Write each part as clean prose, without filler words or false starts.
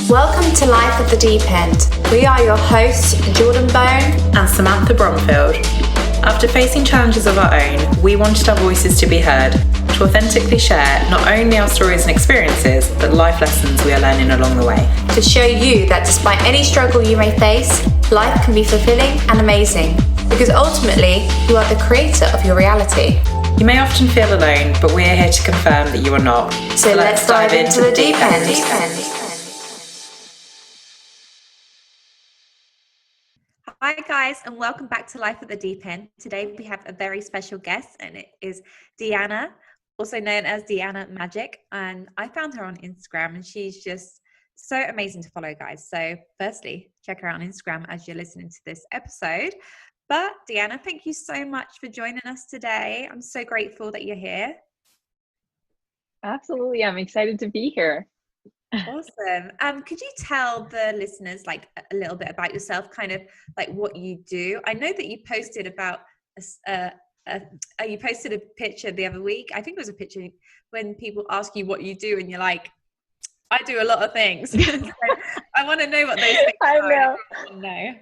Welcome to Life at the Deep End. We are your hosts, Jordan Bone and Samantha Bromfield. After facing challenges of our own, we wanted our voices to be heard, to authentically share not only our stories and experiences, but life lessons we are learning along the way. to show you that despite any struggle you may face, life can be fulfilling and amazing, because ultimately, you are the creator of your reality. You may often feel alone, but we are here to confirm that you are not. So let's dive into the deep end. Hi guys, and welcome back to Life at the Deep End. Today we have a very special guest, and it is Diana, also known as Diana Magick. And I found her on Instagram, and she's just so amazing to follow, guys. So firstly, check her out on Instagram as you're listening to this episode. But Diana, thank you so much for joining us today. I'm so grateful that you're here. Absolutely. I'm excited to be here. Awesome. Could you tell the listeners like a little bit about yourself, kind of like what you do? I know that you posted about you posted a picture the other week. I think it was a picture when people ask you what you do and you're like, I do a lot of things. So I want to know what those things I are. know.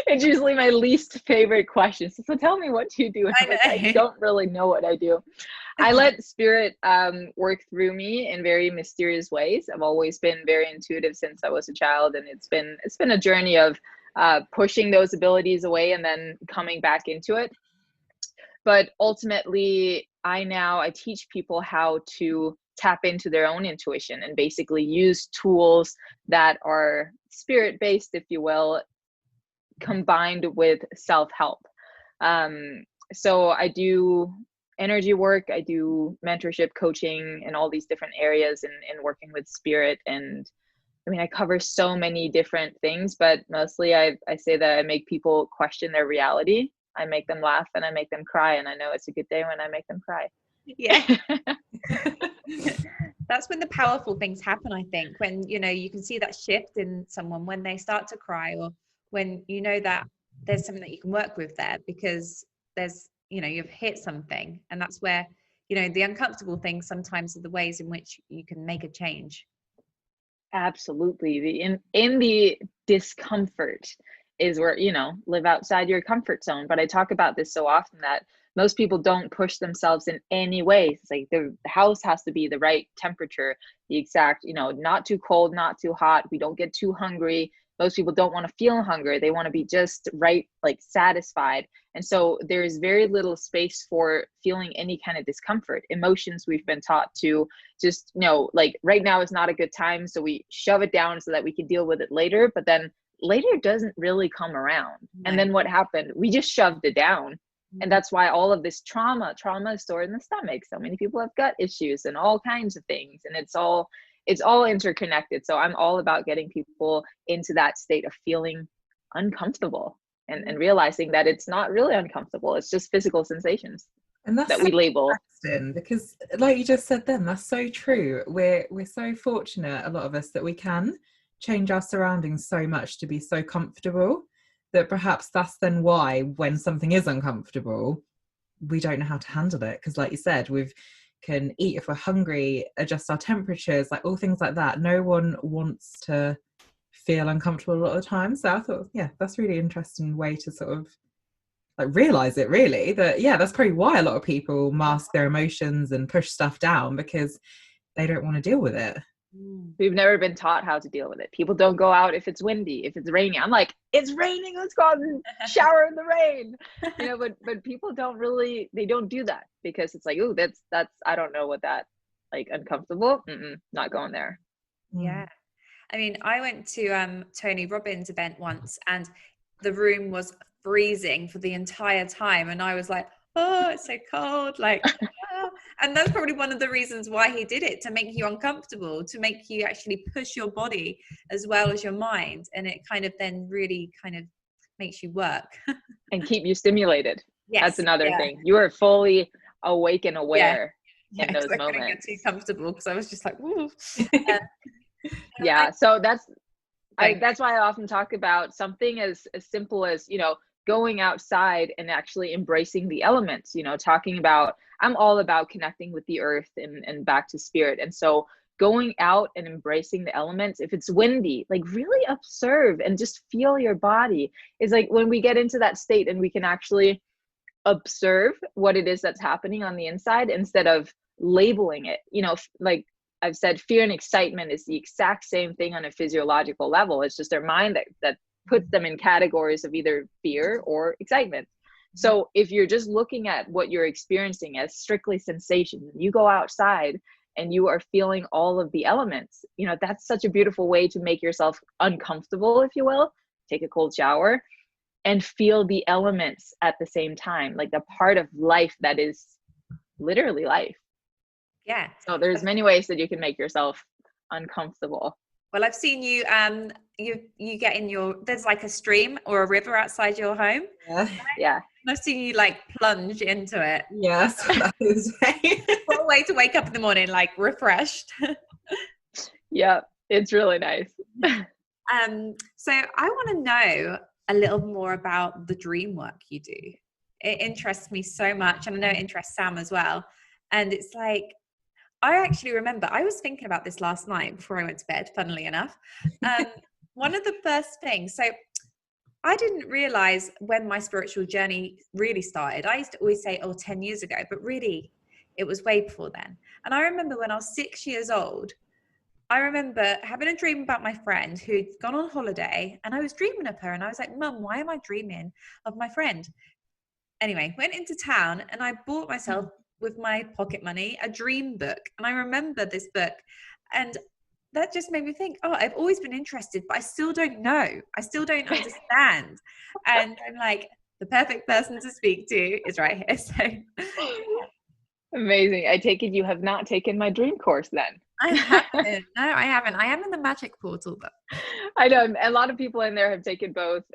It's usually my least favorite question. So tell me what you do. I don't really know what I do. I let spirit work through me in very mysterious ways. I've always been very intuitive since I was a child, and it's been a journey of pushing those abilities away and then coming back into it. But ultimately, I teach people how to tap into their own intuition and basically use tools that are spirit-based, if you will, combined with self-help. So I do energy work, I do mentorship, coaching, and all these different areas in working with spirit. And I mean, I cover so many different things, but mostly I say that I make people question their reality. I make them laugh and I make them cry. And I know it's a good day when I make them cry. Yeah. That's when the powerful things happen, I think, when, you can see that shift in someone when they start to cry, or when you know that there's something that you can work with there, because there's, you've hit something. And that's where, the uncomfortable things sometimes are the ways in which you can make a change. Absolutely. In the discomfort is where, live outside your comfort zone. But I talk about this so often that most people don't push themselves in any way. It's like the house has to be the right temperature, the exact, not too cold, not too hot. We don't get too hungry. Most people don't want to feel hunger. They want to be just right, like satisfied. And so there's very little space for feeling any kind of discomfort. Emotions, we've been taught to just, like right now is not a good time. So we shove it down so that we can deal with it later. But then later doesn't really come around. And then what happened? We just shoved it down. And that's why all of this trauma is stored in the stomach. So many people have gut issues and all kinds of things. And it's all interconnected. So I'm all about getting people into that state of feeling uncomfortable and realizing that it's not really uncomfortable. It's just physical sensations And that's that we label. Interesting, because like you just said then, that's so true. We're so fortunate, a lot of us, that we can change our surroundings so much to be so comfortable, that perhaps that's then why when something is uncomfortable, we don't know how to handle it. Because like you said, we can eat if we're hungry, adjust our temperatures, like all things like that. No one wants to feel uncomfortable a lot of the time. So I thought, yeah, that's a really interesting way to sort of like realize it, really, that that's probably why a lot of people mask their emotions and push stuff down, because they don't want to deal with it. We've never been taught how to deal with it. People don't go out if it's windy, if it's raining. I'm like, it's raining, let's go out and shower in the rain. But people don't do that, because it's like, ooh, that's I don't know what that, like, uncomfortable. Not going there. Yeah. I mean, I went to Tony Robbins' event once, and the room was freezing for the entire time, and I was like, oh, it's so cold, like and that's probably one of the reasons why he did it, to make you uncomfortable, to make you actually push your body as well as your mind, and it kind of then really kind of makes you work and keep you stimulated. Yes, that's another thing. You are fully awake and aware in those moments. I couldn't get too comfortable because I was just like, ooh. So that's why I often talk about something as simple as, going outside and actually embracing the elements, talking about, I'm all about connecting with the earth and back to spirit. And so going out and embracing the elements. If it's windy, like really observe and just feel your body. Is like when we get into that state and we can actually observe what it is that's happening on the inside instead of labeling it. You know, like I've said, fear and excitement is the exact same thing on a physiological level. It's just our mind that puts them in categories of either fear or excitement. So if you're just looking at what you're experiencing as strictly sensations, you go outside and you are feeling all of the elements, you know, that's such a beautiful way to make yourself uncomfortable, if you will. Take a cold shower and feel the elements at the same time, like the part of life that is literally life. Yeah. So there's many ways that you can make yourself uncomfortable. Well, I've seen you, you get in there's like a stream or a river outside your home. Yeah. And I've seen you like plunge into it. Yes. That is What a way to wake up in the morning, like refreshed. Yeah, it's really nice. So I want to know a little more about the dream work you do. It interests me so much, and I know it interests Sam as well. And it's like, I actually remember, I was thinking about this last night before I went to bed, funnily enough. One of the first things, so I didn't realize when my spiritual journey really started. I used to always say, 10 years ago, but really it was way before then. And I remember when I was 6 years old, I remember having a dream about my friend who'd gone on holiday, and I was dreaming of her, and I was like, Mum, why am I dreaming of my friend? Anyway, went into town and I bought myself, with my pocket money, a dream book. And I remember this book, and that just made me think, I've always been interested, but I still don't know. I still don't understand. And I'm like, the perfect person to speak to is right here. So amazing. I take it you have not taken my dream course then. I haven't. No, I haven't. I am in the Magic portal, but I know a lot of people in there have taken both,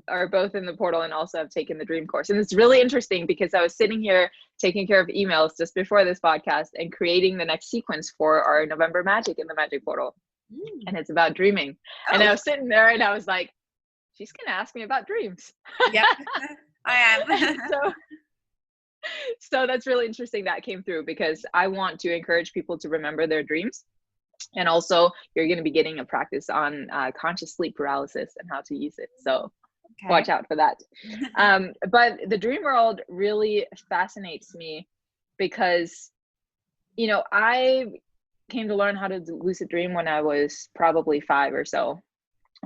are both in the portal and also have taken the dream course. And it's really interesting because I was sitting here taking care of emails just before this podcast and creating the next sequence for our November Magic in the Magic portal. And it's about dreaming. And I was sitting there and I was like, she's going to ask me about dreams. Yeah, I am. So that's really interesting that came through, because I want to encourage people to remember their dreams. And also you're going to be getting a practice on conscious sleep paralysis and how to use it. So watch out for that. But the dream world really fascinates me because, you know, I came to learn how to lucid dream when I was probably 5 or so.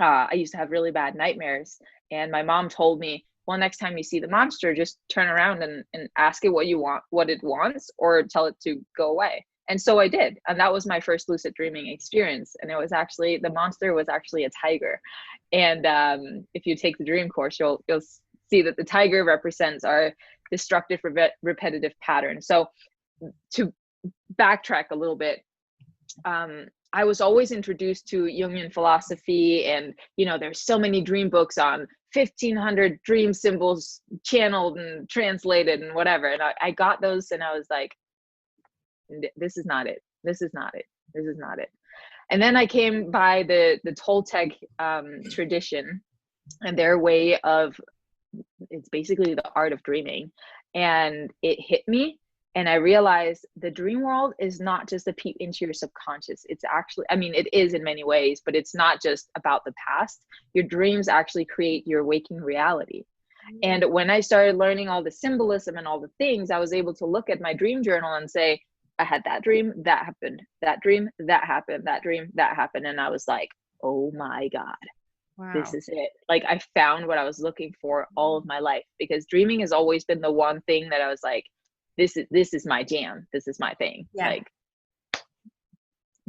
I used to have really bad nightmares, and my mom told me, well, next time you see the monster, just turn around and ask it what it wants, or tell it to go away. And so I did. And that was my first lucid dreaming experience. And it was actually, the monster was actually a tiger. And if you take the dream course, you'll see that the tiger represents our destructive, repetitive pattern. So to backtrack a little bit, I was always introduced to Jungian philosophy, and, you know, there's so many dream books on 1,500 dream symbols channeled and translated and whatever. And I got those and I was like, this is not it. This is not it. This is not it. And then I came by the Toltec tradition and their way of, it's basically the art of dreaming. And it hit me. And I realized the dream world is not just a peep into your subconscious. It's actually, I mean, it is in many ways, but it's not just about the past. Your dreams actually create your waking reality. And when I started learning all the symbolism and all the things, I was able to look at my dream journal and say, I had that dream, that happened, that dream, that happened, that dream, that happened. And I was like, oh my God, wow, this is it. Like, I found what I was looking for all of my life, because dreaming has always been the one thing that I was like, this is my jam. This is my thing. Yeah. Like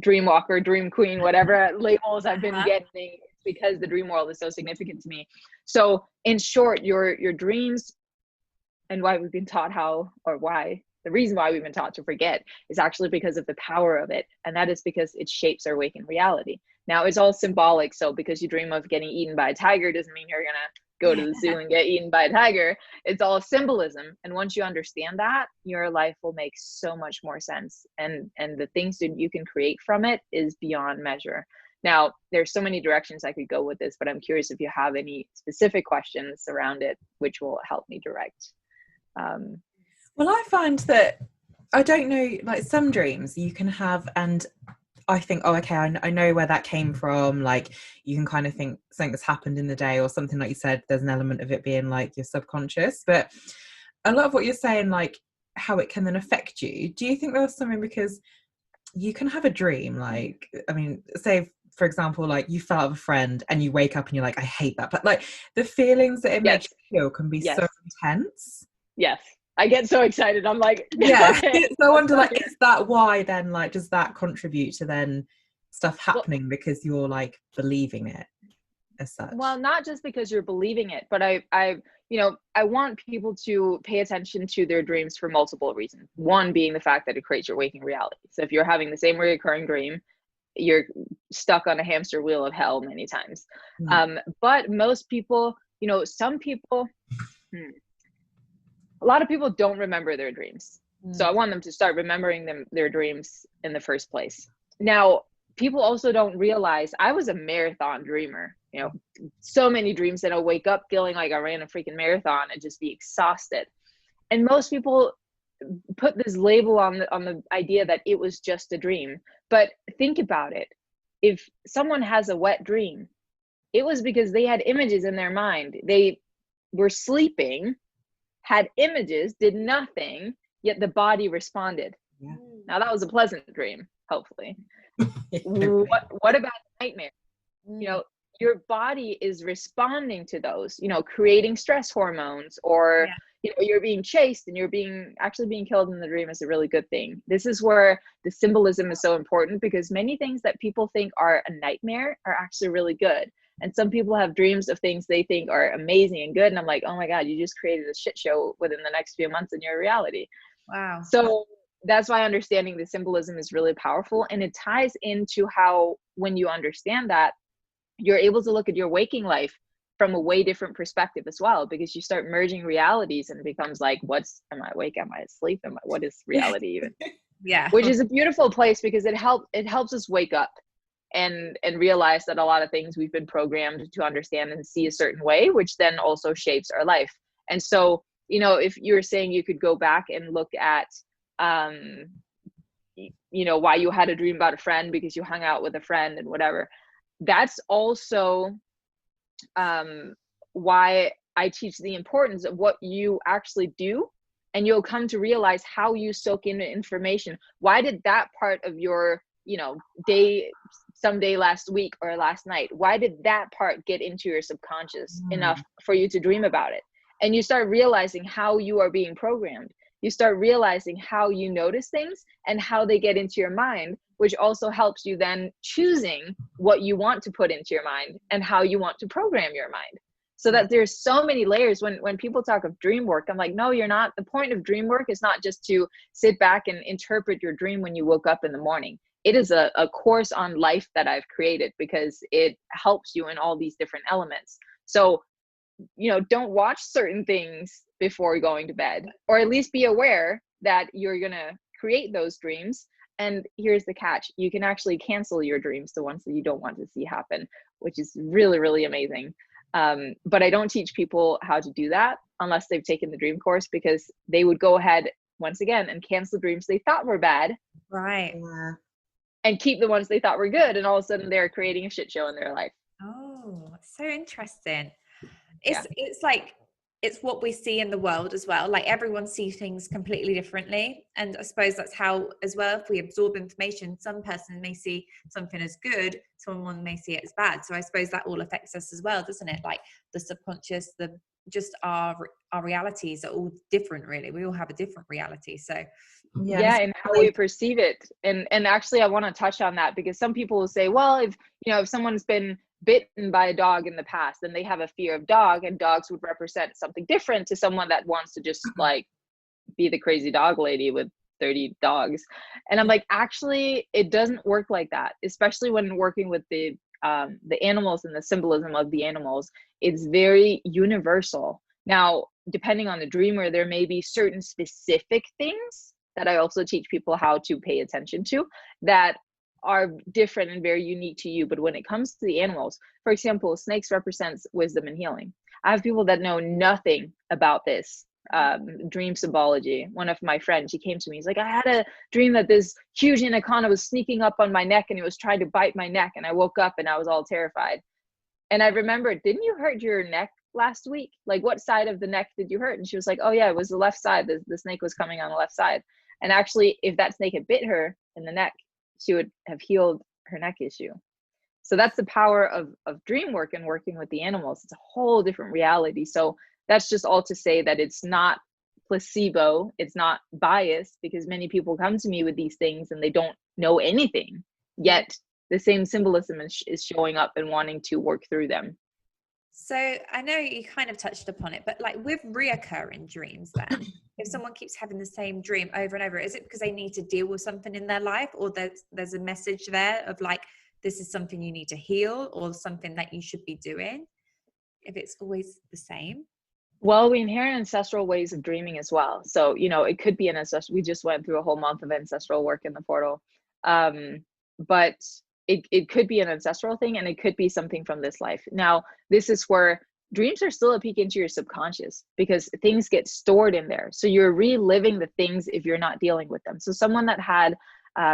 dream walker, dream queen, whatever labels I've been getting, because the dream world is so significant to me. So in short, your dreams, and why we've been taught the reason why we've been taught to forget is actually because of the power of it. And that is because it shapes our waking reality. Now it's all symbolic. So because you dream of getting eaten by a tiger doesn't mean you're going to go to the zoo and get eaten by a tiger. It's all symbolism. And once you understand that, your life will make so much more sense. And the things that you can create from it is beyond measure. Now, there's so many directions I could go with this, but I'm curious if you have any specific questions around it, which will help me direct. Well, I find that, I don't know, like some dreams you can have, and I think, oh, okay, I know where that came from. Like, you can kind of think something that's happened in the day or something, like you said, there's an element of it being like your subconscious. But a lot of what you're saying, like how it can then affect you, do you think there was something, because you can have a dream, like, I mean, say for example, like you fell out of a friend and you wake up and you're like, I hate that, but like the feelings that it Yes. makes you feel can be Yes. so intense. Yes. I get so excited. I'm like, yeah. okay. So I wonder, like, is that why then, like, does that contribute to then stuff happening because you're like believing it as such? Well, not just because you're believing it, but I want people to pay attention to their dreams for multiple reasons. One being the fact that it creates your waking reality. So if you're having the same recurring dream, you're stuck on a hamster wheel of hell many times. But most people, some people, a lot of people don't remember their dreams. So I want them to start remembering their dreams in the first place. Now, people also don't realize I was a marathon dreamer. So many dreams that I'll wake up feeling like I ran a freaking marathon and just be exhausted. And most people put this label on the idea that it was just a dream. But think about it. If someone has a wet dream, it was because they had images in their mind. They were sleeping, had images, did nothing, yet the body responded. Yeah. Now that was a pleasant dream, hopefully. What about nightmare? Your body is responding to those, creating stress hormones, or you're being chased and you're actually being killed in the dream is a really good thing. This is where the symbolism is so important, because many things that people think are a nightmare are actually really good. And some people have dreams of things they think are amazing and good, and I'm like, oh my God, you just created a shit show within the next few months in your reality. Wow. So that's why understanding the symbolism is really powerful, and it ties into how, when you understand that, you're able to look at your waking life from a way different perspective as well, because you start merging realities and it becomes like, am I awake? Am I asleep? What is reality even? Yeah. Which is a beautiful place, because it helps us wake up and realize that a lot of things we've been programmed to understand and see a certain way, which then also shapes our life. And so, if you're saying you could go back and look at, why you had a dream about a friend because you hung out with a friend and whatever, that's also why I teach the importance of what you actually do, and you'll come to realize how you soak in information. Why did that part of your day, someday last week or last night, why did that part get into your subconscious enough for you to dream about it? And you start realizing how you are being programmed. You start realizing how you notice things and how they get into your mind, which also helps you then choosing what you want to put into your mind and how you want to program your mind. So that there's so many layers. When people talk of dream work, I'm like, no, you're not. The point of dream work is not just to sit back and interpret your dream when you woke up in the morning. It is a course on life that I've created, because it helps you in all these different elements. So, don't watch certain things before going to bed, or at least be aware that you're going to create those dreams. And here's the catch. You can actually cancel your dreams, the ones that you don't want to see happen, which is really, really amazing. But I don't teach people how to do that unless they've taken the dream course, because they would go ahead once again and cancel dreams they thought were bad. Right. Yeah. And keep the ones they thought were good. And all of a sudden they're creating a shit show in their life. Oh, so interesting. It's like, it's what we see in the world as well. Like, everyone sees things completely differently. And I suppose that's how, as well, if we absorb information, some person may see something as good, someone may see it as bad. So I suppose that all affects us as well, doesn't it? Like the subconscious, just our realities are all different, really. We all have a different reality. So yeah, and how we perceive it. And actually I want to touch on that, because some people will say, well, if someone's been bitten by a dog in the past, then they have a fear of dog, and dogs would represent something different to someone that wants to just like be the crazy dog lady with 30 dogs. And I'm like, actually, it doesn't work like that, especially when working with the animals and the symbolism of the animals. It's very universal. Now, depending on the dreamer, there may be certain specific things that I also teach people how to pay attention to that are different and very unique to you. But when it comes to the animals, for example, snakes represents wisdom and healing. I have people that know nothing about this, dream symbology. One of my friends, she came to me, he's like, I had a dream that this huge anaconda was sneaking up on my neck and it was trying to bite my neck, and I woke up and I was all terrified. And I remembered, didn't you hurt your neck last week? Like, what side of the neck did you hurt? And she was like, oh yeah, it was the left side. The snake was coming on the left side. And actually, if that snake had bit her in the neck, she would have healed her neck issue. So that's the power of dream work and working with the animals. It's a whole different reality. So that's just all to say that it's not placebo, it's not biased, because many people come to me with these things and they don't know anything, yet the same symbolism is showing up and wanting to work through them. So I know you kind of touched upon it, but like with reoccurring dreams, then if someone keeps having the same dream over and over, is it because they need to deal with something in their life, or there's a message there of like, this is something you need to heal, or something that you should be doing, if it's always the same? Well, we inherit ancestral ways of dreaming as well. So, you know, it could be an ancestral, we just went through a whole month of ancestral work in the portal. But it could be an ancestral thing, and it could be something from this life. Now, this is where dreams are still a peek into your subconscious, because things get stored in there. So you're reliving the things if you're not dealing with them. So someone that had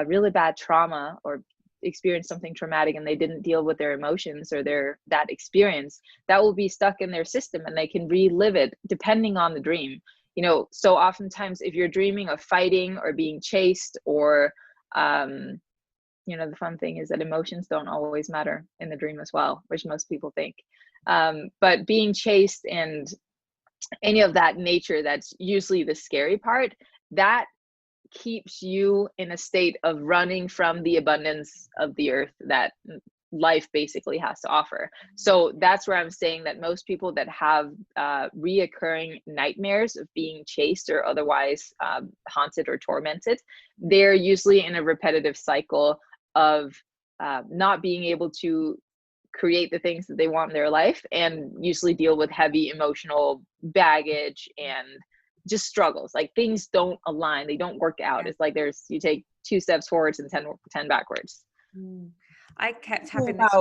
really bad trauma or experienced something traumatic and they didn't deal with their emotions or that experience, that will be stuck in their system, and they can relive it depending on the dream. You know, so oftentimes if you're dreaming of fighting or being chased, or you know, the fun thing is that emotions don't always matter in the dream as well, which most people think. But being chased and any of that nature, that's usually the scary part, that keeps you in a state of running from the abundance of the earth that life basically has to offer. So that's where I'm saying that most people that have reoccurring nightmares of being chased or otherwise haunted or tormented, they're usually in a repetitive cycle of not being able to create the things that they want in their life, and usually deal with heavy emotional baggage and just struggles. Like, things don't align, they don't work out. It's like you take 2 steps forwards and 10 backwards. I kept having this.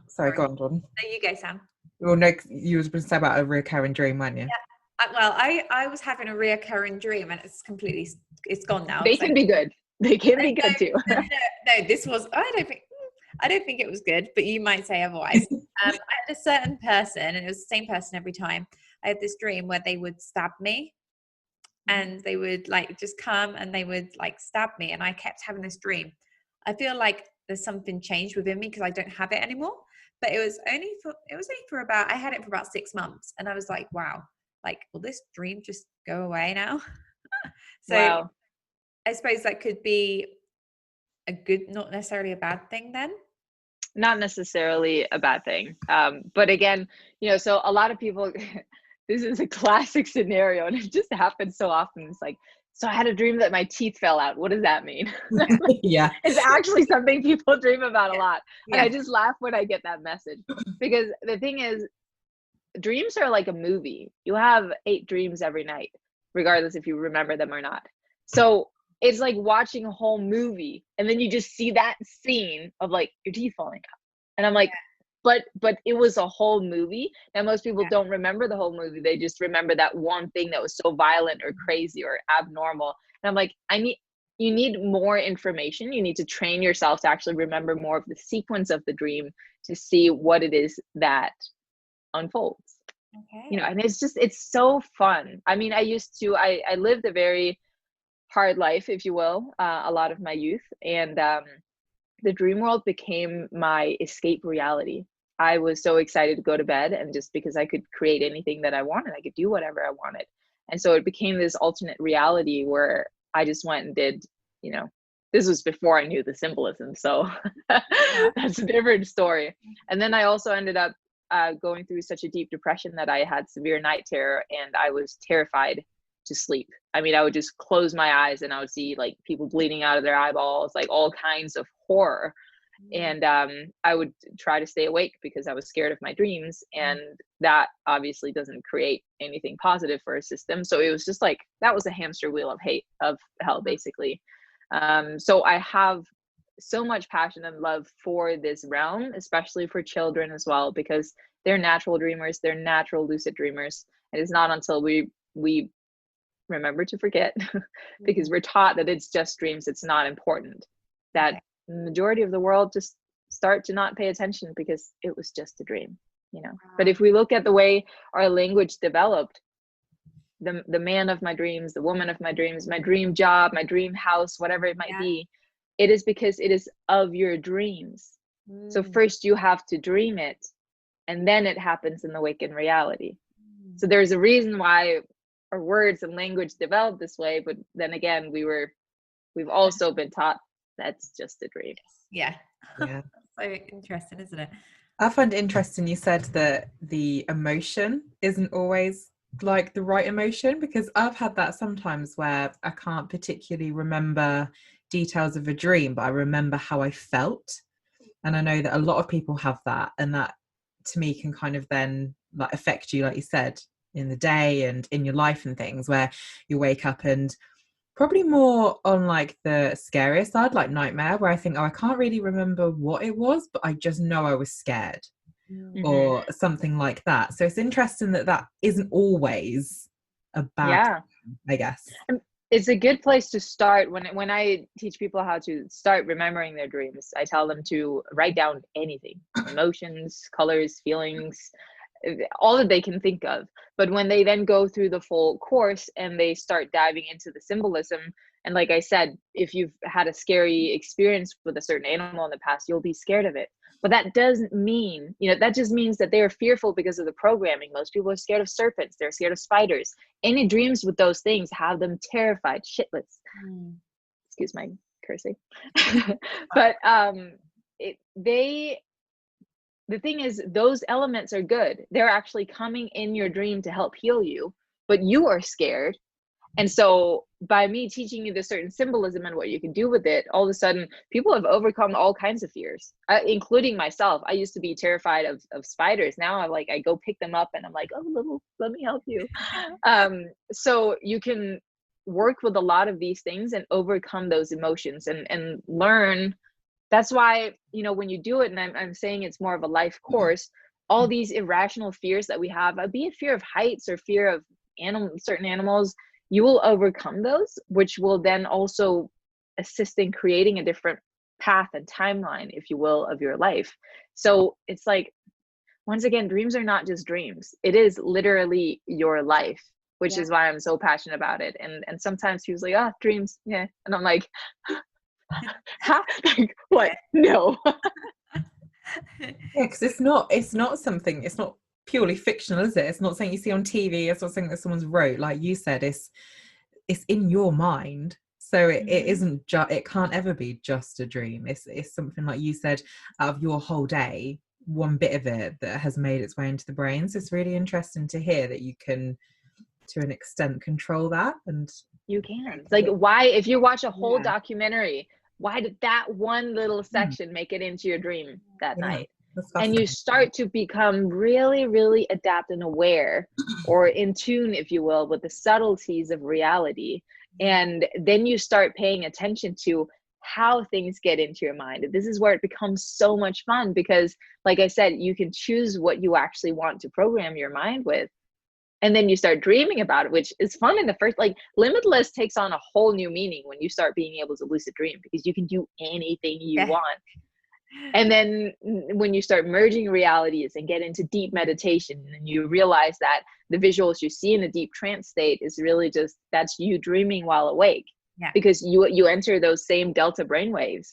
Sorry, go on, Jordan. No, you go, Sam. Well, no, you was going to say about a recurring dream, weren't you? Yeah. Well, I was having a reoccurring dream, and it's gone now. They can be good. They can be good too. No, this was, I don't think it was good, but you might say otherwise. I had a certain person, and it was the same person every time. I had this dream where they would stab me, and they would like just come and they would like stab me, and I kept having this dream. I feel like there's something changed within me because I don't have it anymore. But it was only for about, I had it for about 6 months, and I was like, wow, like, will this dream just go away now? So wow. I suppose that could be a good, not necessarily a bad thing then. Not necessarily a bad thing. But again, you know, so a lot of people, this is a classic scenario, and it just happens so often. It's like, so I had a dream that my teeth fell out. What does that mean? Yeah. It's actually something people dream about a lot. Yeah. And I just laugh when I get that message, because the thing is, dreams are like a movie. You have 8 dreams every night, regardless if you remember them or not. So it's like watching a whole movie, and then you just see that scene of like your teeth falling out. And I'm like, but it was a whole movie. Now, most people don't remember the whole movie. They just remember that one thing that was so violent or crazy or abnormal. And I'm like, you need more information. You need to train yourself to actually remember more of the sequence of the dream to see what it is that unfolds. Okay. You know, and it's so fun. I mean, I lived a very hard life, if you will, a lot of my youth. And the dream world became my escape reality. I was so excited to go to bed, and just because I could create anything that I wanted, I could do whatever I wanted. And so it became this alternate reality where I just went and did, you know, this was before I knew the symbolism. So that's a different story. And then I also ended up going through such a deep depression that I had severe night terror, and I was terrified to sleep. I mean, I would just close my eyes and I would see like people bleeding out of their eyeballs, like all kinds of horror. And I would try to stay awake because I was scared of my dreams, and that obviously doesn't create anything positive for a system. So it was just like, that was a hamster wheel of hell, basically. So I have so much passion and love for this realm, especially for children as well, because they're natural dreamers, they're natural lucid dreamers. And it's not until we remember to forget because we're taught that it's just dreams. It's not important. That the majority of the world just start to not pay attention because it was just a dream, you know. But if we look at the way our language developed, the man of my dreams, the woman of my dreams, my dream job, my dream house, whatever it might be, it is because it is of your dreams. So first you have to dream it, and then it happens in the waking reality. So there's a reason why our words and language developed this way, but then again, we've also been taught that's just a dream. Yeah. Yeah. So interesting, isn't it? I find it interesting you said that the emotion isn't always like the right emotion, because I've had that sometimes where I can't particularly remember details of a dream, but I remember how I felt. And I know that a lot of people have that, and that to me can kind of then like affect you, like you said, in the day and in your life and things, where you wake up and probably more on like the scariest side, like nightmare, where I think, oh, I can't really remember what it was, but I just know I was scared. Or something like that. So it's interesting that that isn't always a bad thing, I guess. It's a good place to start. When I teach people how to start remembering their dreams, I tell them to write down anything, emotions, colors, feelings, all that they can think of. But when they then go through the full course and they start diving into the symbolism, and like I said, if you've had a scary experience with a certain animal in the past, you'll be scared of it. But that doesn't mean, you know, that just means that they are fearful because of the programming. Most people are scared of serpents. They're scared of spiders. Any dreams with those things have them terrified shitless. Excuse my cursing. But the thing is, those elements are good. They're actually coming in your dream to help heal you, but you are scared. And so by me teaching you the certain symbolism and what you can do with it, all of a sudden people have overcome all kinds of fears, including myself. I used to be terrified of spiders. Now I go pick them up and I'm like, oh, let me help you. So you can work with a lot of these things and overcome those emotions and learn. That's why, you know, when you do it, and I'm saying it's more of a life course, all these irrational fears that we have, be it fear of heights or fear of certain animals, you will overcome those, which will then also assist in creating a different path and timeline, if you will, of your life. So it's like, once again, dreams are not just dreams. It is literally your life, which is why I'm so passionate about it. And sometimes people's like, dreams, yeah. And I'm like, like, what? No. Because it's not something, it's not purely fictional, is it? It's not something you see on TV. It's not something that someone's wrote. Like you said, it's in your mind. So it isn't it can't ever be just a dream. It's something, like you said, out of your whole day, one bit of it that has made its way into the brain. So it's really interesting to hear that you can, to an extent, control that. And you can. Like, why, if you watch a whole documentary, why did that one little section make it into your dream that night? And you start to become really, really adept and aware, or in tune, if you will, with the subtleties of reality. And then you start paying attention to how things get into your mind. And this is where it becomes so much fun, because like I said, you can choose what you actually want to program your mind with. And then you start dreaming about it, which is fun in the first, like limitless takes on a whole new meaning when you start being able to lucid dream, because you can do anything you want. And then when you start merging realities and get into deep meditation, and you realize that the visuals you see in a deep trance state is really just, that's you dreaming while awake, because you enter those same delta brainwaves.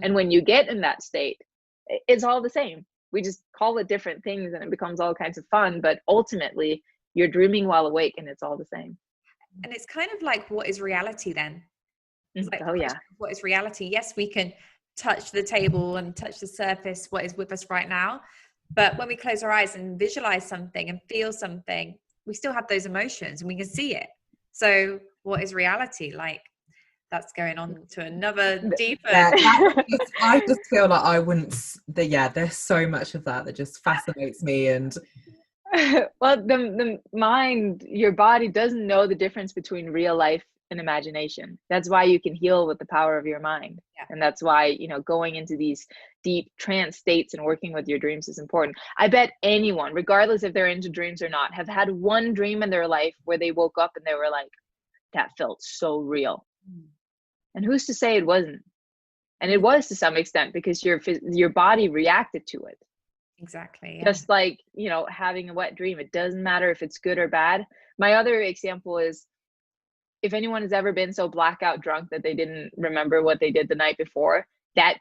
And when you get in that state, it's all the same. We just call it different things and it becomes all kinds of fun, but ultimately you're dreaming while awake and it's all the same. And it's kind of like, what is reality then? It's like, what is reality? Yes, we can touch the table and touch the surface, what is with us right now, but when we close our eyes and visualize something and feel something, we still have those emotions and we can see it. So what is reality? Like, that's going on to another deeper. I just feel like I wouldn't. There's so much of that just fascinates me. And well, the mind, your body doesn't know the difference between real life and imagination. That's why you can heal with the power of your mind. And that's why, you know, going into these deep trance states and working with your dreams is important. I bet anyone, regardless if they're into dreams or not, have had one dream in their life where they woke up and they were like, that felt so real. And who's to say it wasn't? And it was to some extent, because your body reacted to it. Exactly. Yeah. Just like, you know, having a wet dream, it doesn't matter if it's good or bad. My other example is, if anyone has ever been so blackout drunk that they didn't remember what they did the night before, that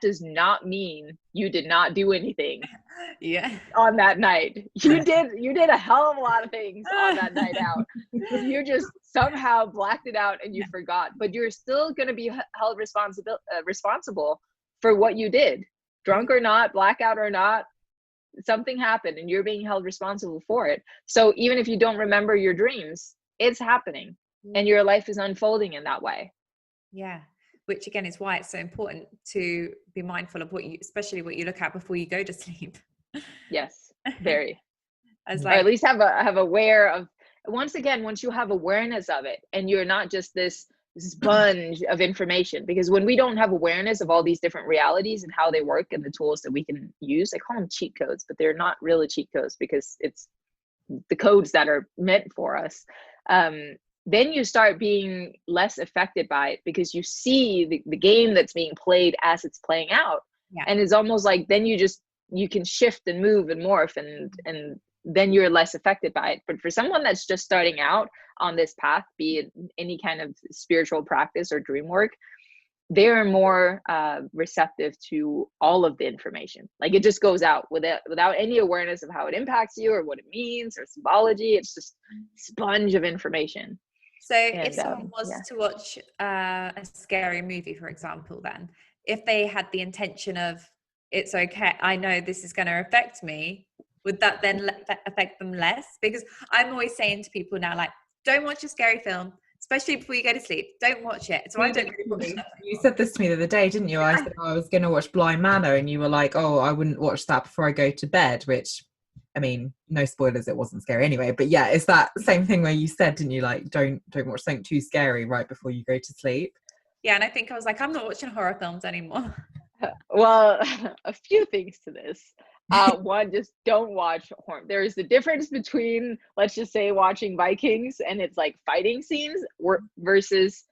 does not mean you did not do anything on that night. You did a hell of a lot of things on that night out. You just somehow blacked it out and you forgot, but you're still going to be held responsible for what you did. Drunk or not, blackout or not, something happened and you're being held responsible for it. So even if you don't remember your dreams, it's happening and your life is unfolding in that way. Yeah. Which again is why it's so important to be mindful of especially what you look at before you go to sleep. Yes, very. Or at least have aware of, once you have awareness of it, and you're not just this sponge of information, because when we don't have awareness of all these different realities and how they work and the tools that we can use, I call them cheat codes, but they're not really cheat codes because it's the codes that are meant for us. Then you start being less affected by it, because you see the game that's being played as it's playing out. And it's almost like then you can shift and move and morph, and then you're less affected by it. But for someone that's just starting out on this path, be it any kind of spiritual practice or dream work, they're more receptive to all of the information. Like, it just goes out without any awareness of how it impacts you or what it means or symbology. It's just sponge of information. So if someone was to watch a scary movie, for example, then if they had the intention of, it's okay, I know this is going to affect me, would that then affect them less? Because I'm always saying to people now, like, don't watch a scary film, especially before you go to sleep. Don't watch it. So I don't really watch stuff. You said this to me the other day, didn't you? I said I was going to watch Blind Manor, and you were like, oh, I wouldn't watch that before I go to bed, which, I mean, no spoilers, it wasn't scary anyway. But yeah, it's that same thing where you said, didn't you, like, don't watch something too scary right before you go to sleep. Yeah, and I think I was like, I'm not watching horror films anymore. Well, a few things to this. One, just don't watch horror. There's the difference between, let's just say, watching Vikings and it's like fighting scenes versus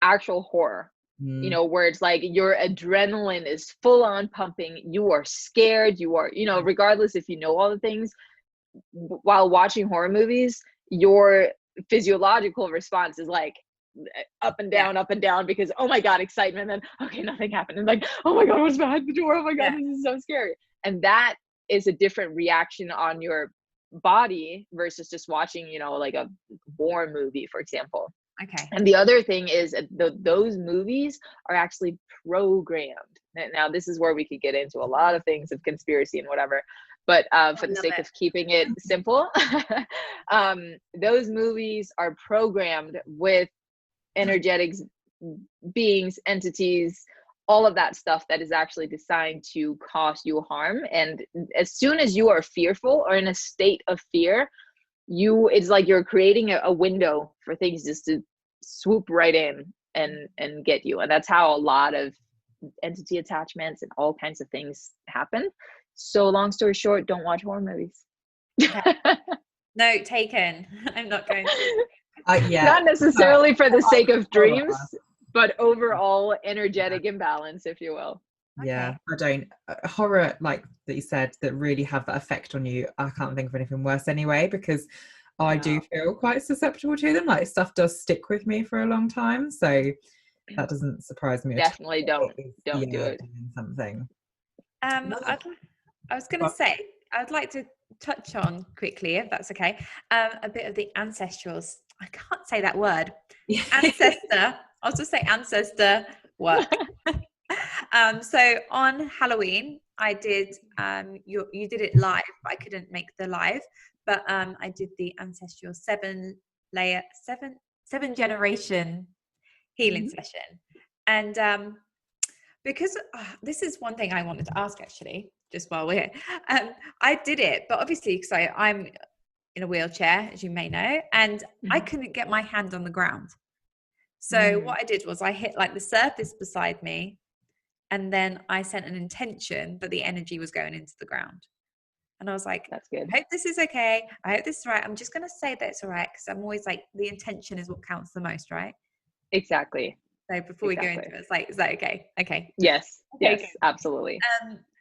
actual horror. You know, where it's like your adrenaline is full on pumping, you are scared, you are, you know, regardless if you know all the things, while watching horror movies, your physiological response is like up and down, because, oh my God, excitement, and then, okay, nothing happened, and like, oh my God, what's behind the door? Oh my God, this is so scary. And that is a different reaction on your body versus just watching, you know, like a war movie, for example. Okay. And the other thing is those movies are actually programmed. Now, this is where we could get into a lot of things of conspiracy and whatever, but for the sake of keeping it simple, those movies are programmed with energetics, beings, entities, all of that stuff that is actually designed to cause you harm. And as soon as you are fearful or in a state of fear, it's like you're creating a window for things just to swoop right in and get you. And that's how a lot of entity attachments and all kinds of things happen. So long story short, don't watch horror movies. Note taken. I'm not going to. Not necessarily for the sake of dreams, but overall energetic imbalance, if you will. Yeah, I don't. Horror, like that you said, that really have that effect on you. I can't think of anything worse anyway, because I do feel quite susceptible to them. Like, stuff does stick with me for a long time, so that doesn't surprise me. Definitely don't do it. Something. I was going to say, I'd like to touch on quickly, if that's okay, a bit of the ancestrals. I can't say that word. Ancestor. I'll just say ancestor work. So on Halloween, I did, you did it live, but I couldn't make the live, but I did the ancestral seven generation healing session. And because this is one thing I wanted to ask, actually, just while we're here. I did it, but obviously, because I'm in a wheelchair, as you may know, and I couldn't get my hand on the ground. So what I did was I hit like the surface beside me, and then I sent an intention that the energy was going into the ground. And I was like, That's good. I hope this is okay. I hope this is right. I'm just going to say that it's all right, because I'm always like, the intention is what counts the most, right? Exactly. So before we go into it, it's like, is that okay? Okay. Yes. Okay, Yes, good. absolutely.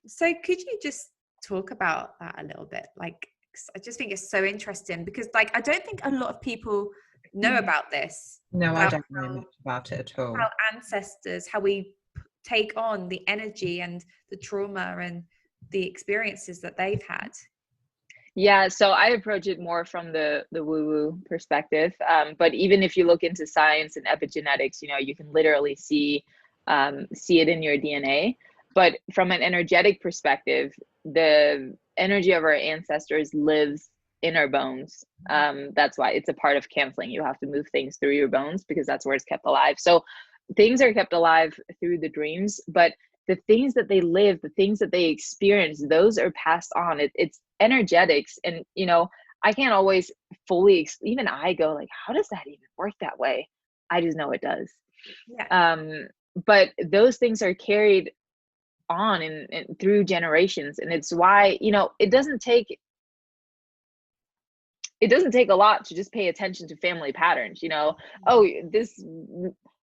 So could you just talk about that a little bit? Like, I just think it's so interesting, because like, I don't think a lot of people know about this. No, I about don't know much about it at all. How ancestors, how we take on the energy and the trauma and the experiences that they've had. Yeah, so I approach it more from the woo-woo perspective. But even if you look into science and epigenetics, you can literally see it in your DNA. But from an energetic perspective, the energy of our ancestors lives in our bones. That's why it's a part of canceling. You have to move things through your bones, because that's where it's kept alive. So things are kept alive through the dreams, but the things that they live, the things that they experience, those are passed on. It's energetics. And, I can't always fully, even I go like, how does that even work that way? I just know it does. Yeah. But those things are carried on and through generations. And it's why, it doesn't take a lot to just pay attention to family patterns. Oh,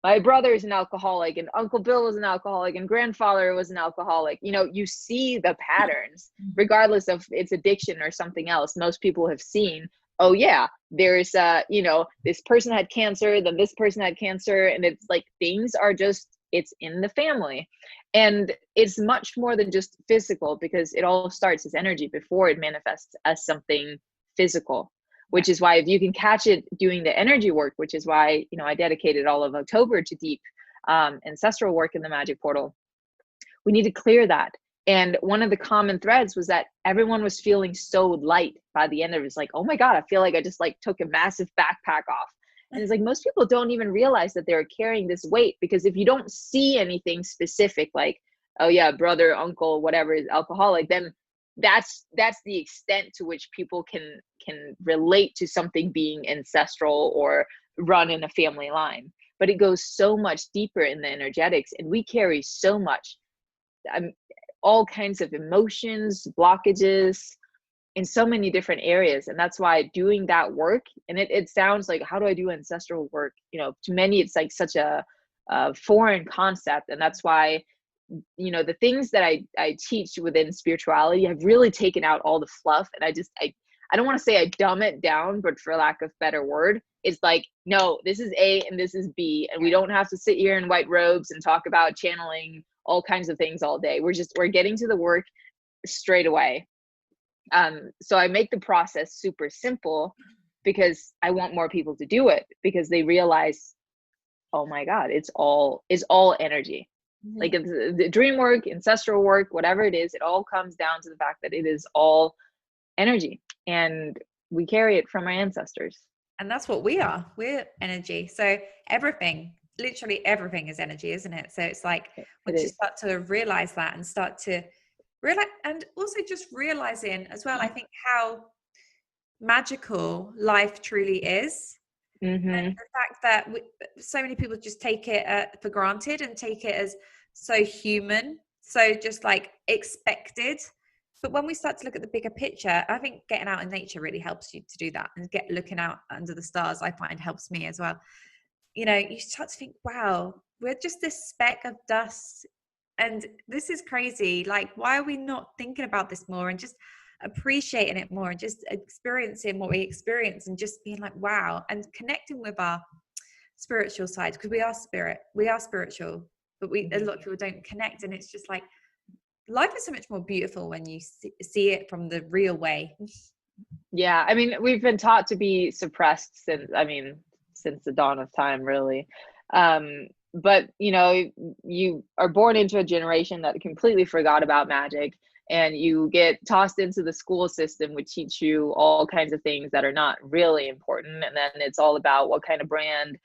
my brother is an alcoholic, and Uncle Bill was an alcoholic, and grandfather was an alcoholic. You see the patterns, regardless of its addiction or something else. Most people have seen, oh yeah, there's this person had cancer, then this person had cancer, and it's like things are just, it's in the family. And it's much more than just physical, because it all starts as energy before it manifests as something physical. Which is why if you can catch it doing the energy work, which is why, I dedicated all of October to deep ancestral work in the Magic Portal, we need to clear that. And one of the common threads was that everyone was feeling so light by the end of it. It's like, oh my God, I feel like I just like took a massive backpack off. And it's like, most people don't even realize that they're carrying this weight, because if you don't see anything specific, like, oh yeah, brother, uncle, whatever is alcoholic, then that's the extent to which people can relate to something being ancestral or run in a family line. But it goes so much deeper in the energetics, and we carry so much, all kinds of emotions, blockages in so many different areas. And that's why doing that work, and it sounds like, how do I do ancestral work? To many, it's like such a foreign concept. And that's why the things that I teach within spirituality have really taken out all the fluff. And I don't want to say I dumb it down, but for lack of better word, it's like, no, this is A and this is B. And we don't have to sit here in white robes and talk about channeling all kinds of things all day. We're getting to the work straight away. So I make the process super simple, because I want more people to do it, because they realize, oh my God, it's all energy. Mm-hmm. Like the dream work, ancestral work, whatever it is, it all comes down to the fact that it is all energy, and we carry it from our ancestors. And that's what we are. We're energy. So everything, literally everything is energy, isn't it? So it's like, once you start to realize that, and start to realize, and also just realizing as well, I think how magical life truly is. Mm-hmm. And the fact that so many people just take it for granted, and take it as so human, so just like expected. But when we start to look at the bigger picture, I think getting out in nature really helps you to do that, and looking out under the stars, I find, helps me as well. You start to think, wow, we're just this speck of dust, and this is crazy. Like, why are we not thinking about this more, and just appreciating it more, and just experiencing what we experience, and just being like, wow, and connecting with our spiritual side, because we are spiritual, but a lot of people don't connect. And it's just like, life is so much more beautiful when you see it from the real way. Yeah, I mean, we've been taught to be suppressed since the dawn of time, really. But you are born into a generation that completely forgot about magic, and you get tossed into the school system, which teach you all kinds of things that are not really important. And then it's all about what kind of brand,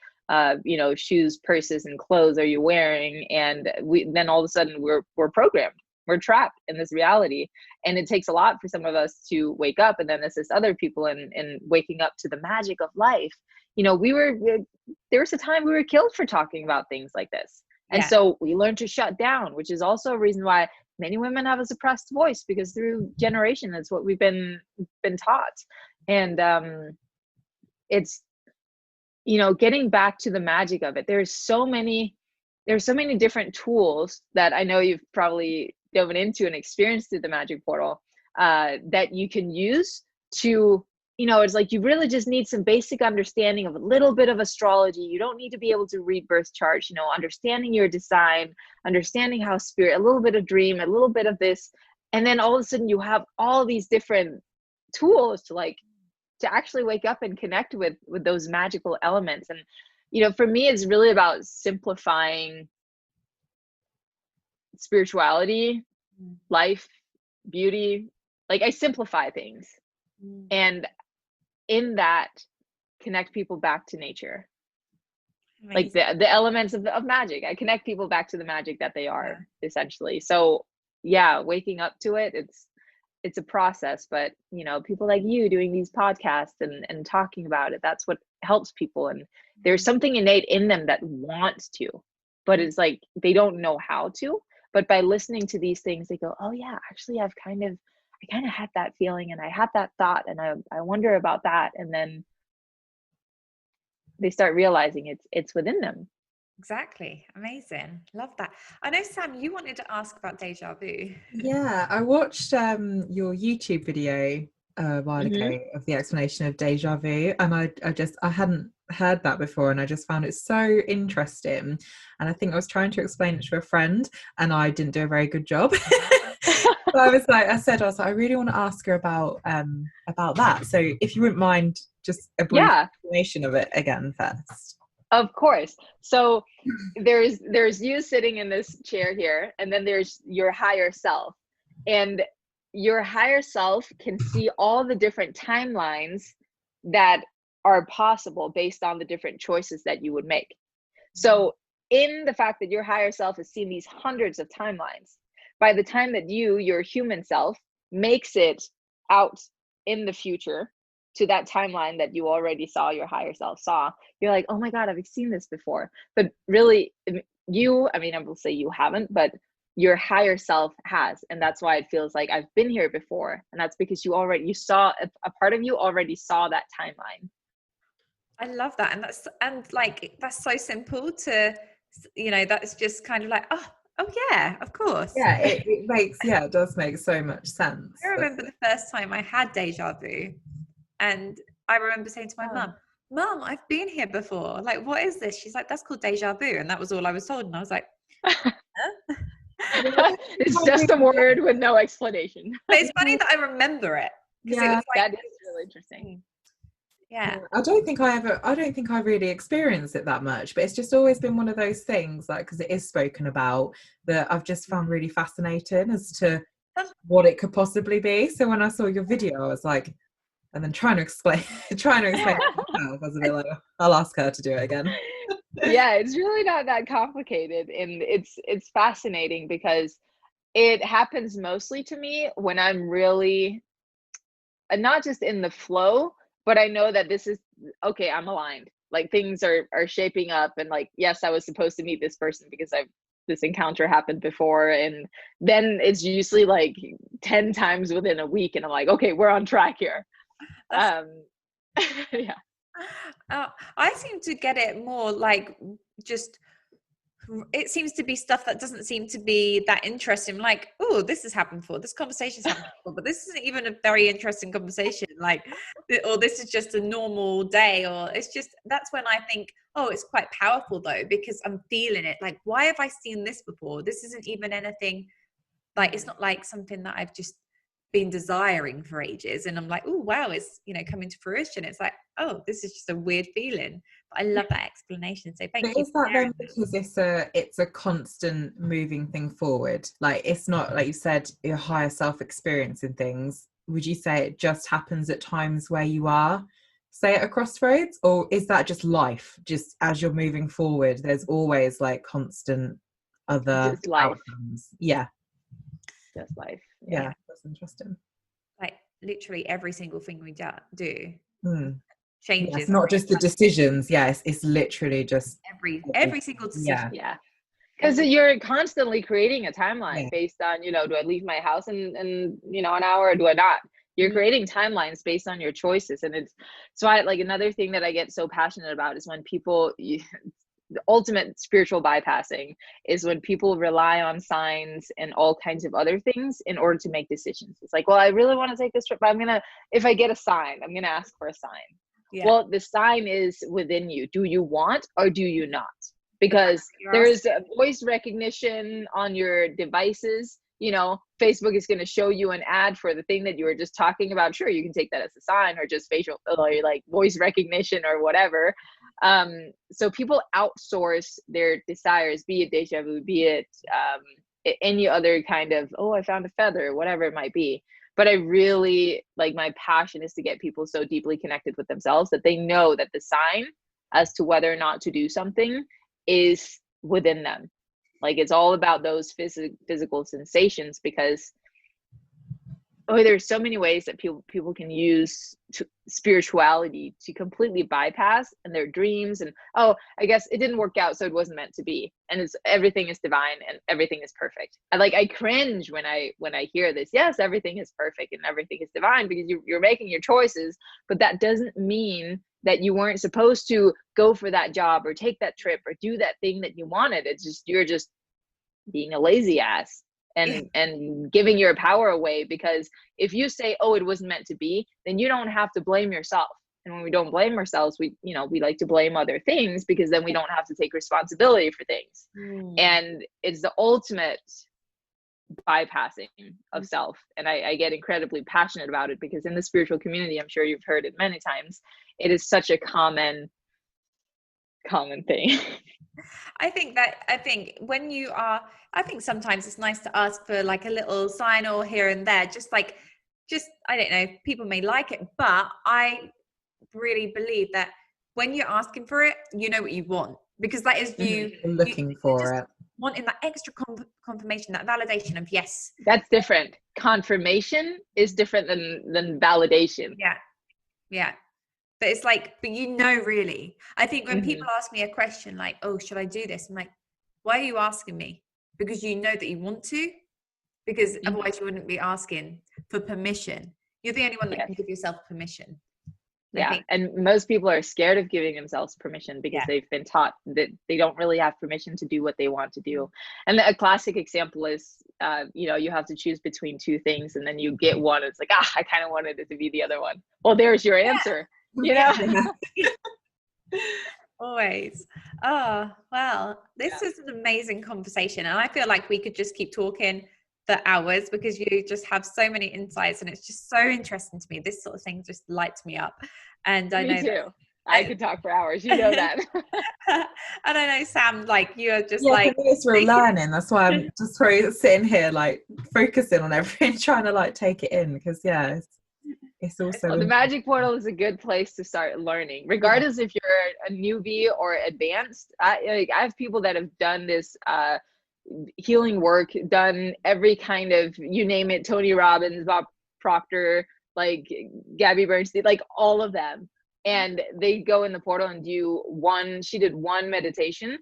shoes, purses, and clothes are you wearing. And then all of a sudden we're programmed. We're trapped in this reality. And it takes a lot for some of us to wake up and then assist other people in waking up to the magic of life. There was a time we were killed for talking about things like this. And so we learned to shut down, which is also a reason why many women have a suppressed voice because through generation, that's what we've been taught. And it's, you know, getting back to the magic of it. There's so many different tools that I know you've probably dove into and experienced through the Magic Portal, that you can use to, you know, it's like you really just need some basic understanding of a little bit of astrology. You don't need to be able to read birth charts, you know, understanding your design, understanding how spirit, a little bit of dream, a little bit of this. And then all of a sudden you have all these different tools to actually wake up and connect with those magical elements. And, you know, for me, it's really about simplifying spirituality, life, beauty. Like I simplify things. And in that, connect people back to nature. Amazing. Like the elements of magic. I connect people back to the magic that they are, essentially. So yeah, waking up to it, it's a process, but you know, people like you doing these podcasts and talking about it, that's what helps people. And there's something innate in them that wants to, but it's like they don't know how to. But by listening to these things, they go, oh yeah, actually I kind of had that feeling, and I had that thought, and I wonder about that. And then they start realizing it's within them. Exactly. Amazing. Love that. I know, Sam, you wanted to ask about Deja Vu. Yeah, I watched your YouTube video a while ago of the explanation of Deja Vu, and I hadn't heard that before, and I just found it so interesting. And I think I was trying to explain it to a friend, and I didn't do a very good job. So I was like, I really want to ask her about that. So if you wouldn't mind, just a brief explanation of it again first. Of course. So there's you sitting in this chair here, and then there's your higher self. And your higher self can see all the different timelines that are possible based on the different choices that you would make. So in the fact that your higher self has seen these hundreds of timelines, by the time that your human self, makes it out in the future to that timeline that you already saw, your higher self saw, you're like, oh my God, I've seen this before. But really, I will say you haven't, but your higher self has. And that's why it feels like I've been here before. And that's because you saw a part of you already saw that timeline. I love that. And that's so simple to, you know, that's just kind of like, oh yeah, of course. Yeah, it does make so much sense. I remember the first time I had Deja Vu, and I remember saying to my mum, I've been here before. Like, what is this? She's like, that's called Deja Vu. And that was all I was told. And I was like, huh? It's just a word with no explanation. But it's funny that I remember it. Yeah, that is really interesting. Yeah. I don't think I really experienced it that much, but it's just always been one of those things, like, because it is spoken about, that I've just found really fascinating as to what it could possibly be. So when I saw your video, I was like, and then trying to explain it to myself, I was a bit like, I'll ask her to do it again. Yeah, it's really not that complicated, and it's fascinating because it happens mostly to me when I'm really not just in the flow, but I know that this is okay, I'm aligned. Like things are shaping up, and like, yes, I was supposed to meet this person because this encounter happened before, and then it's usually like 10 times within a week, and I'm like, okay, we're on track here. Yeah. I seem to get it more like just, it seems to be stuff that doesn't seem to be that interesting. Like, oh, this has happened before. This conversation's happened before, but this isn't even a very interesting conversation. Like, or this is just a normal day, or it's just, that's when I think, oh, it's quite powerful though, because I'm feeling it. Like, why have I seen this before? This isn't even anything, like, it's not like something that I've just been desiring for ages, and I'm like, oh wow, it's, you know, coming to fruition. It's like, oh, this is just a weird feeling. But I love that explanation, so thank you. Is that then because it's a constant moving thing forward? Like, it's not, like you said, your higher self experiencing things. Would you say it just happens at times where you are, say, at a crossroads, or is that just life, just as you're moving forward, there's always like constant other outcomes? Yeah, just life. Yeah, that's interesting. Like literally every single thing we do changes. It's not just the decisions. Yes, it's literally just every single decision. Yeah. Because you're constantly creating a timeline based on, do I leave my house in an hour or do I not? You're creating timelines based on your choices. And so like another thing that I get so passionate about is when people, the ultimate spiritual bypassing is when people rely on signs and all kinds of other things in order to make decisions. It's like, well, I really want to take this trip, but if I get a sign, I'm going to ask for a sign. Yeah. Well, the sign is within you. Do you want or do you not? Because there's voice recognition on your devices. Facebook is going to show you an ad for the thing that you were just talking about. Sure, you can take that as a sign or just facial, or like voice recognition or whatever. So people outsource their desires, be it deja vu, be it any other kind of, I found a feather, whatever it might be. But I really, like, my passion is to get people so deeply connected with themselves that they know that the sign as to whether or not to do something is within them. Like, it's all about those physical sensations, because there's so many ways that people can use spirituality to completely bypass in their dreams. And I guess it didn't work out, so it wasn't meant to be. And everything is divine and everything is perfect. I cringe when I hear this. Yes, everything is perfect and everything is divine, because you're making your choices, but that doesn't mean that you weren't supposed to go for that job or take that trip or do that thing that you wanted. It's just, you're just being a lazy ass and giving your power away. Because if you say, it wasn't meant to be, then you don't have to blame yourself. And when we don't blame ourselves, we like to blame other things, because then we don't have to take responsibility for things. And it's the ultimate bypassing of self. And I get incredibly passionate about it, because in the spiritual community, I'm sure you've heard it many times, it is such a common thing. I think sometimes it's nice to ask for like a little sign or here and there, just I don't know, people may like it, but I really believe that when you're asking for it, you know what you want, because that is you looking for it, wanting that extra confirmation, that validation of yes. That's different. Confirmation is different than validation. Yeah. But it's like, really, I think when people ask me a question like, should I do this? I'm like, why are you asking me? Because you know that you want to, because otherwise you wouldn't be asking for permission. You're the only one that can give yourself permission. And most people are scared of giving themselves permission, because they've been taught that they don't really have permission to do what they want to do. And a classic example is, you have to choose between two things, and then you get one. It's like, I kind of wanted it to be the other one. Well, there's your answer. Always. Oh, well, this is an amazing conversation, and I feel like we could just keep talking for hours, because you just have so many insights, and it's just so interesting to me. This sort of thing just lights me up. And I me know too. I could talk for hours, you know that. And I know, Sam, like, you're just for me it's real learning. That's why I'm just sitting here like focusing on everything, trying to like take it in, because it's also the Magic Portal is a good place to start learning, regardless if you're a newbie or advanced. I have people that have done this healing work, done every kind of, you name it, Tony Robbins, Bob Proctor, like Gabby Bernstein, like all of them. And they go in the portal and she did one meditation,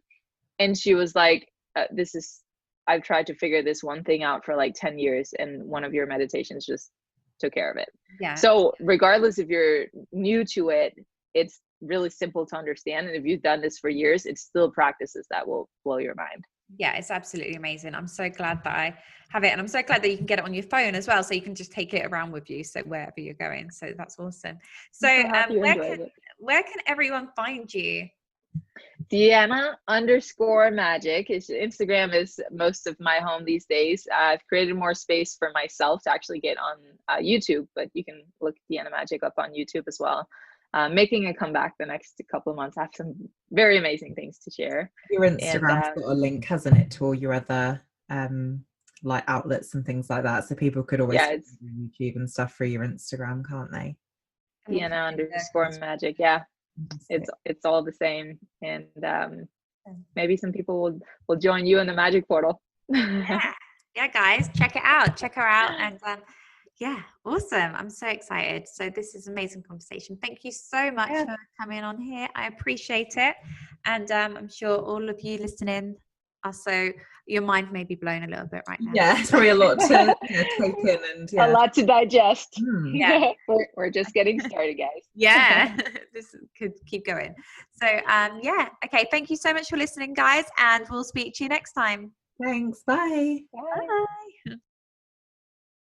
and she was like, I've tried to figure this one thing out for like 10 years, and one of your meditations just took care of it. So regardless if you're new to it, it's really simple to understand. And if you've done this for years, it's still practices that will blow your mind. Yeah, it's absolutely amazing. I'm so glad that I have it, and I'm so glad that you can get it on your phone as well, so you can just take it around with you, so wherever you're going. So that's awesome. So where can everyone find you? Diana _Magick. Instagram is most of my home these days. I've created more space for myself to actually get on YouTube, but you can look Diana Magick up on YouTube as well. Making a comeback the next couple of months. I have some very amazing things to share. Your Instagram's got a link, hasn't it, to all your other like outlets and things like that, so people could always see YouTube and stuff through your Instagram, can't they? Diana _Magick. It's all the same. And maybe some people will join you in the Magic Portal. Yeah, guys, check it out. Check her out. And awesome. I'm so excited. So this is an amazing conversation. Thank you so much for coming on here. I appreciate it. And I'm sure all of you listening are so, your mind may be blown a little bit right now. Yeah, it's probably a lot to take in, and A lot to digest. Yeah. We're just getting started, guys. Yeah, this could keep going. So yeah, okay, thank you so much for listening, guys, and we'll speak to you next time. Thanks. Bye. Bye. Bye.